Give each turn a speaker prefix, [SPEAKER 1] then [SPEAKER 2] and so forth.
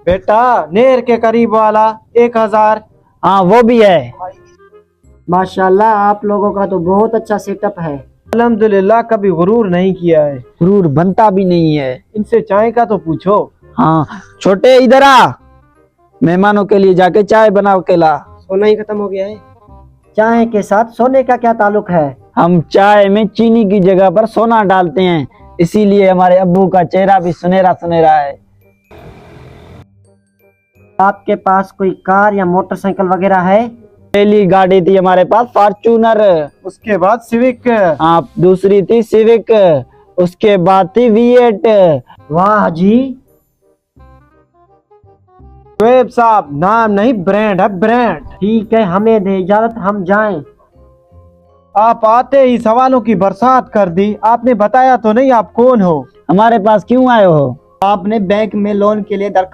[SPEAKER 1] बेटा नेर के करीब वाला 1000।
[SPEAKER 2] हाँ वो भी है।
[SPEAKER 3] माशाल्लाह, आप लोगों का तो बहुत अच्छा सेटअप है।
[SPEAKER 1] अल्हम्दुलिल्लाह, कभी गुरूर नहीं किया है।
[SPEAKER 2] गुरूर बनता भी नहीं है।
[SPEAKER 1] इनसे चाय का तो पूछो।
[SPEAKER 2] हाँ छोटे इधर आ, मेहमानों के लिए जाके चाय बना के ला।
[SPEAKER 3] सोना ही खत्म हो गया है। चाय के साथ सोने का क्या ताल्लुक है?
[SPEAKER 2] हम चाय में चीनी की जगह पर सोना डालते हैं, इसीलिए हमारे अब्बू का चेहरा भी सुनहरा सुनहरा है।
[SPEAKER 3] आपके पास कोई कार या मोटरसाइकिल वगैरह है?
[SPEAKER 2] पहली गाड़ी थी हमारे पास फॉर्च्यूनर,
[SPEAKER 1] उसके बाद सिविक।
[SPEAKER 2] हाँ दूसरी थी सिविक, उसके बाद थी V8।
[SPEAKER 3] वाह जी।
[SPEAKER 1] शुएब साहब, नाम नहीं ब्रांड है, ब्रांड।
[SPEAKER 3] ठीक है, हमें दे इजाजत, हम जाएं।
[SPEAKER 1] आप आते ही सवालों की बरसात कर दी। आपने बताया तो नहीं आप कौन हो।
[SPEAKER 2] हमारे पास क्यों आए हो?
[SPEAKER 3] आपने बैंक में लोन के लिए दरखास्त